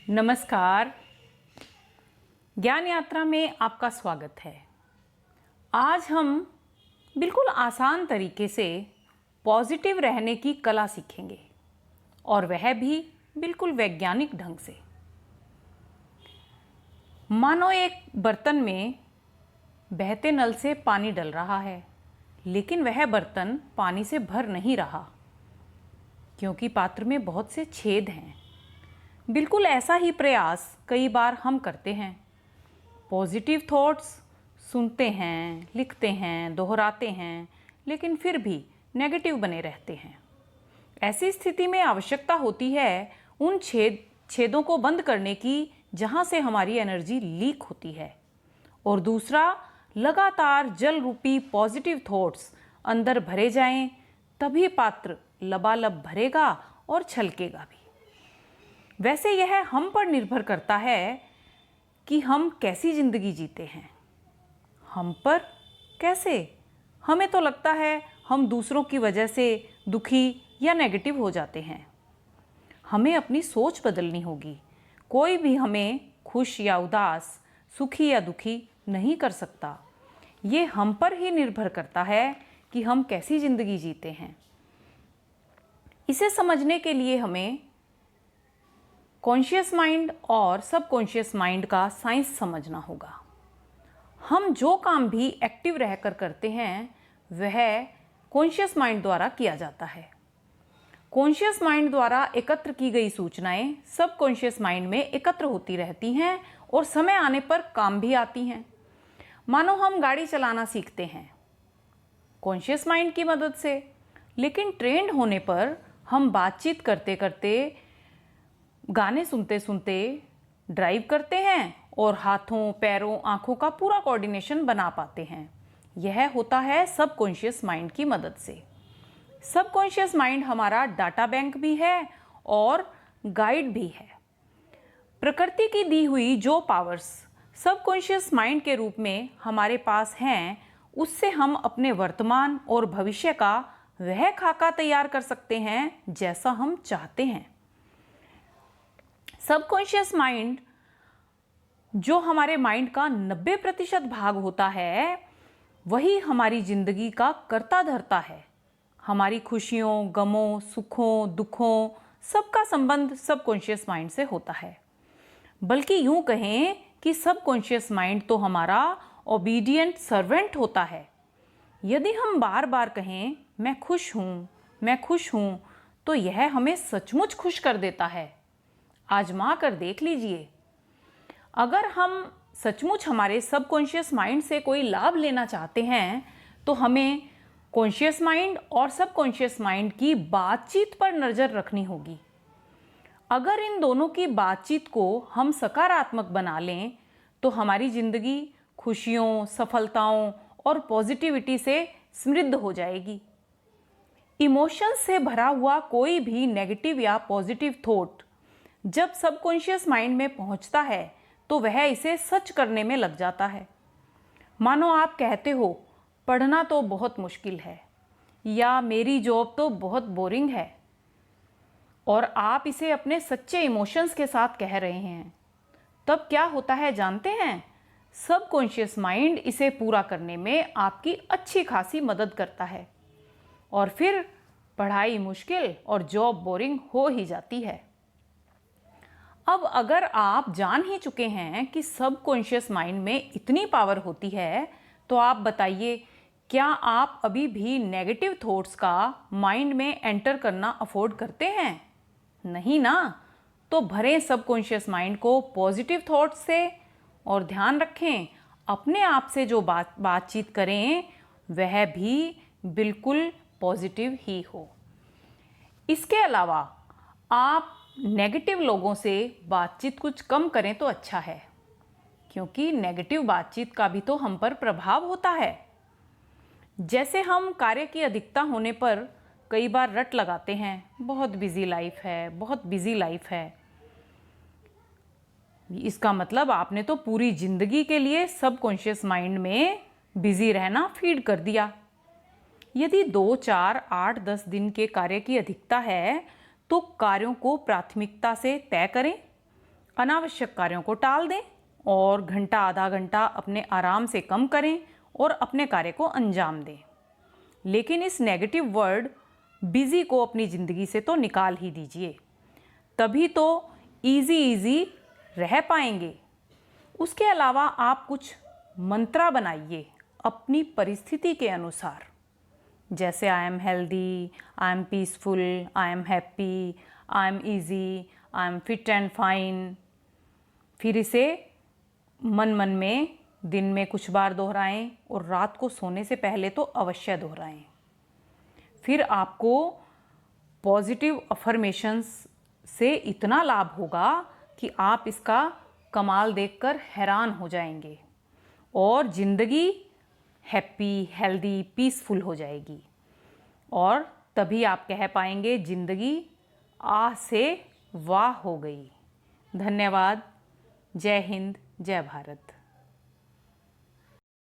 नमस्कार। ज्ञान यात्रा में आपका स्वागत है। आज हम बिल्कुल आसान तरीके से पॉजिटिव रहने की कला सीखेंगे और वह भी बिल्कुल वैज्ञानिक ढंग से। मानो एक बर्तन में बहते नल से पानी डल रहा है, लेकिन वह बर्तन पानी से भर नहीं रहा क्योंकि पात्र में बहुत से छेद हैं। बिल्कुल ऐसा ही प्रयास कई बार हम करते हैं। पॉजिटिव थॉट्स सुनते हैं, लिखते हैं, दोहराते हैं, लेकिन फिर भी नेगेटिव बने रहते हैं। ऐसी स्थिति में आवश्यकता होती है उन छेदों को बंद करने की जहां से हमारी एनर्जी लीक होती है, और दूसरा, लगातार जल रूपी पॉजिटिव थॉट्स अंदर भरे जाएं, तभी पात्र लबालब भरेगा और छलकेगा भी। वैसे यह हम पर निर्भर करता है कि हम कैसी जिंदगी जीते हैं। हम पर कैसे? हमें तो लगता है हम दूसरों की वजह से दुखी या नेगेटिव हो जाते हैं। हमें अपनी सोच बदलनी होगी। कोई भी हमें खुश या उदास, सुखी या दुखी नहीं कर सकता। ये हम पर ही निर्भर करता है कि हम कैसी जिंदगी जीते हैं। इसे समझने के लिए हमें कॉन्शियस माइंड और सबकॉन्शियस माइंड का साइंस समझना होगा। हम जो काम भी एक्टिव रहकर करते हैं वह कॉन्शियस माइंड द्वारा किया जाता है। कॉन्शियस माइंड द्वारा एकत्र की गई सूचनाएं सबकॉन्शियस माइंड में एकत्र होती रहती हैं और समय आने पर काम भी आती हैं। मानो हम गाड़ी चलाना सीखते हैं कॉन्शियस माइंड की मदद से, लेकिन ट्रेंड होने पर हम बातचीत करते करते, गाने सुनते सुनते ड्राइव करते हैं और हाथों, पैरों, आंखों का पूरा कोऑर्डिनेशन बना पाते हैं। यह होता है सबकॉन्शियस माइंड की मदद से। सबकॉन्शियस माइंड हमारा डाटा बैंक भी है और गाइड भी है। प्रकृति की दी हुई जो पावर्स सबकॉन्शियस माइंड के रूप में हमारे पास हैं, उससे हम अपने वर्तमान और भविष्य का वह खाका तैयार कर सकते हैं जैसा हम चाहते हैं। सबकॉन्शियस माइंड जो हमारे माइंड का 90% भाग होता है, वही हमारी जिंदगी का कर्ता धर्ता है। हमारी खुशियों, गमों, सुखों, दुखों सबका संबंध सबकॉन्शियस माइंड से होता है। बल्कि यूं कहें कि सबकॉन्शियस माइंड तो हमारा ओबीडिएंट सर्वेंट होता है। यदि हम बार बार कहें मैं खुश हूं, मैं खुश हूं, तो यह हमें सचमुच खुश कर देता है। आजमा कर देख लीजिए। अगर हम सचमुच हमारे सबकॉन्शियस माइंड से कोई लाभ लेना चाहते हैं, तो हमें कॉन्शियस माइंड और सबकॉन्शियस माइंड की बातचीत पर नज़र रखनी होगी। अगर इन दोनों की बातचीत को हम सकारात्मक बना लें, तो हमारी ज़िंदगी खुशियों, सफलताओं और पॉजिटिविटी से समृद्ध हो जाएगी। इमोशंस से भरा हुआ कोई भी नेगेटिव या पॉजिटिव थॉट जब सबकॉन्शियस माइंड में पहुंचता है, तो वह इसे सच करने में लग जाता है। मानो आप कहते हो पढ़ना तो बहुत मुश्किल है, या मेरी जॉब तो बहुत बोरिंग है, और आप इसे अपने सच्चे इमोशंस के साथ कह रहे हैं। तब क्या होता है जानते हैं? सबकॉन्शियस माइंड इसे पूरा करने में आपकी अच्छी खासी मदद करता है, और फिर पढ़ाई मुश्किल और जॉब बोरिंग हो ही जाती है। अब अगर आप जान ही चुके हैं कि सबकॉन्शियस माइंड में इतनी पावर होती है, तो आप बताइए, क्या आप अभी भी नेगेटिव थॉट्स का माइंड में एंटर करना अफोर्ड करते हैं? नहीं ना। तो भरें सबकॉन्शियस माइंड को पॉजिटिव थॉट्स से, और ध्यान रखें अपने आप से जो बातचीत करें वह भी बिल्कुल पॉजिटिव ही हो। इसके अलावा आप नेगेटिव लोगों से बातचीत कुछ कम करें तो अच्छा है, क्योंकि नेगेटिव बातचीत का भी तो हम पर प्रभाव होता है। जैसे हम कार्य की अधिकता होने पर कई बार रट लगाते हैं, बहुत बिजी लाइफ है, बहुत बिजी लाइफ है। इसका मतलब आपने तो पूरी जिंदगी के लिए सबकॉन्शियस माइंड में बिजी रहना फीड कर दिया। यदि 2, 4, 8, 10 दिन के कार्य की अधिकता है, तो कार्यों को प्राथमिकता से तय करें। अनावश्यक कार्यों को टाल दें और घंटा आधा घंटा अपने आराम से कम करें और अपने कार्य को अंजाम दें। लेकिन इस नेगेटिव वर्ड बिजी को अपनी ज़िंदगी से तो निकाल ही दीजिए, तभी तो इजी रह पाएंगे। उसके अलावा आप कुछ मंत्रा बनाइए अपनी परिस्थिति के अनुसार, जैसे I am healthy, I am peaceful, I am happy, I am easy, I am fit and fine. फिर इसे मन मन में दिन में कुछ बार दोहराएं और रात को सोने से पहले तो अवश्य दोहराएं। फिर आपको पॉजिटिव अफर्मेशंस से इतना लाभ होगा कि आप इसका कमाल देखकर हैरान हो जाएंगे और ज़िंदगी हैप्पी, हेल्दी, पीसफुल हो जाएगी। और तभी आप कह पाएंगे ज़िंदगी आह से वाह हो गई। धन्यवाद। जय हिंद, जय भारत।